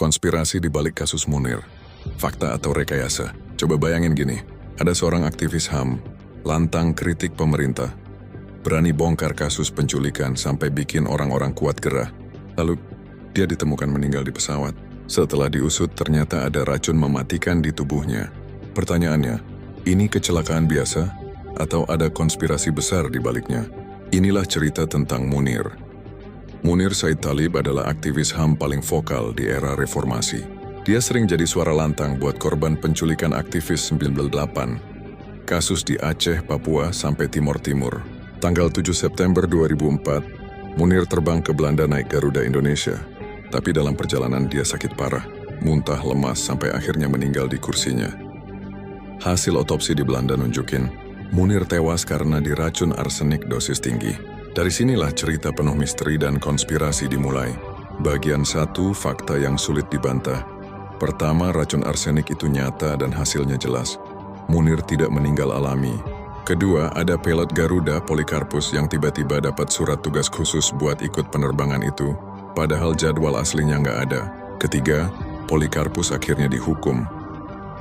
Konspirasi di balik kasus Munir. Fakta atau rekayasa? Coba bayangin gini, ada seorang aktivis HAM, lantang kritik pemerintah, berani bongkar kasus penculikan sampai bikin orang-orang kuat gerah. Lalu, dia ditemukan meninggal di pesawat. Setelah diusut, ternyata ada racun mematikan di tubuhnya. Pertanyaannya, ini kecelakaan biasa atau ada konspirasi besar di baliknya? Inilah cerita tentang Munir. Munir Said Talib adalah aktivis HAM paling vokal di era reformasi. Dia sering jadi suara lantang buat korban penculikan aktivis 98. Kasus di Aceh, Papua, sampai Timor Timur. Tanggal 7 September 2004, Munir terbang ke Belanda naik Garuda Indonesia. Tapi dalam perjalanan dia sakit parah, muntah, lemas, sampai akhirnya meninggal di kursinya. Hasil otopsi di Belanda nunjukin, Munir tewas karena diracun arsenik dosis tinggi. Dari sinilah cerita penuh misteri dan konspirasi dimulai. Bagian 1, fakta yang sulit dibantah. Pertama, racun arsenik itu nyata dan hasilnya jelas. Munir tidak meninggal alami. Kedua, ada pilot Garuda, Polikarpus, yang tiba-tiba dapat surat tugas khusus buat ikut penerbangan itu, padahal jadwal aslinya nggak ada. Ketiga, Polikarpus akhirnya dihukum.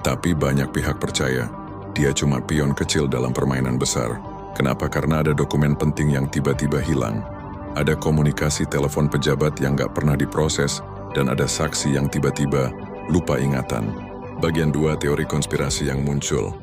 Tapi banyak pihak percaya, dia cuma pion kecil dalam permainan besar. Kenapa? Karena ada dokumen penting yang tiba-tiba hilang. Ada komunikasi telepon pejabat yang nggak pernah diproses, dan ada saksi yang tiba-tiba lupa ingatan. Bagian 2, teori konspirasi yang muncul.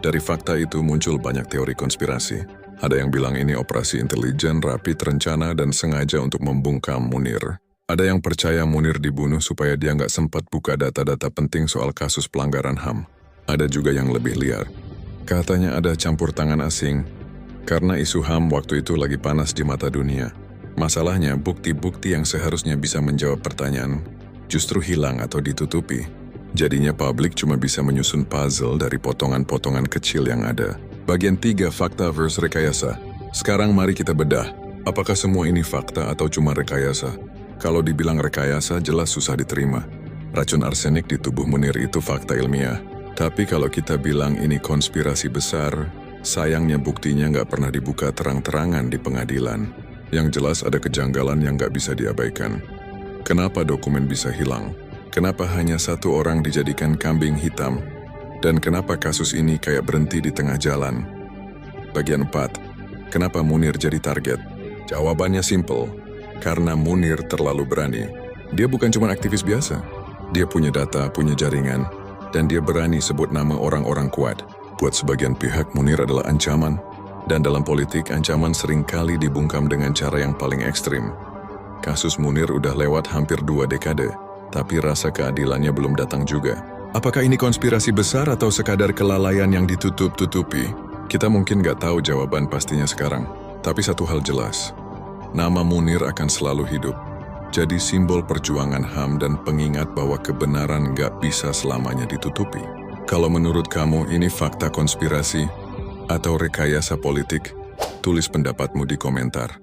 Dari fakta itu muncul banyak teori konspirasi. Ada yang bilang ini operasi intelijen, rapi, terencana, dan sengaja untuk membungkam Munir. Ada yang percaya Munir dibunuh supaya dia nggak sempat buka data-data penting soal kasus pelanggaran HAM. Ada juga yang lebih liar. Katanya ada campur tangan asing, karena isu HAM waktu itu lagi panas di mata dunia. Masalahnya, bukti-bukti yang seharusnya bisa menjawab pertanyaan justru hilang atau ditutupi. Jadinya publik cuma bisa menyusun puzzle dari potongan-potongan kecil yang ada. Bagian 3, fakta versus rekayasa. Sekarang mari kita bedah, apakah semua ini fakta atau cuma rekayasa? Kalau dibilang rekayasa, jelas susah diterima. Racun arsenik di tubuh Munir itu fakta ilmiah. Tapi kalau kita bilang ini konspirasi besar, sayangnya buktinya nggak pernah dibuka terang-terangan di pengadilan. Yang jelas ada kejanggalan yang nggak bisa diabaikan. Kenapa dokumen bisa hilang? Kenapa hanya satu orang dijadikan kambing hitam? Dan kenapa kasus ini kayak berhenti di tengah jalan? Bagian 4. Kenapa Munir jadi target? Jawabannya simple. Karena Munir terlalu berani. Dia bukan cuma aktivis biasa. Dia punya data, punya jaringan, dan dia berani sebut nama orang-orang kuat. Buat sebagian pihak, Munir adalah ancaman. Dan dalam politik, ancaman seringkali dibungkam dengan cara yang paling ekstrim. Kasus Munir udah lewat hampir 2 dekade, tapi rasa keadilannya belum datang juga. Apakah ini konspirasi besar atau sekadar kelalaian yang ditutup-tutupi? Kita mungkin nggak tahu jawaban pastinya sekarang. Tapi satu hal jelas, nama Munir akan selalu hidup. Jadi simbol perjuangan HAM dan pengingat bahwa kebenaran nggak bisa selamanya ditutupi. Kalau menurut kamu ini fakta konspirasi atau rekayasa politik, tulis pendapatmu di komentar.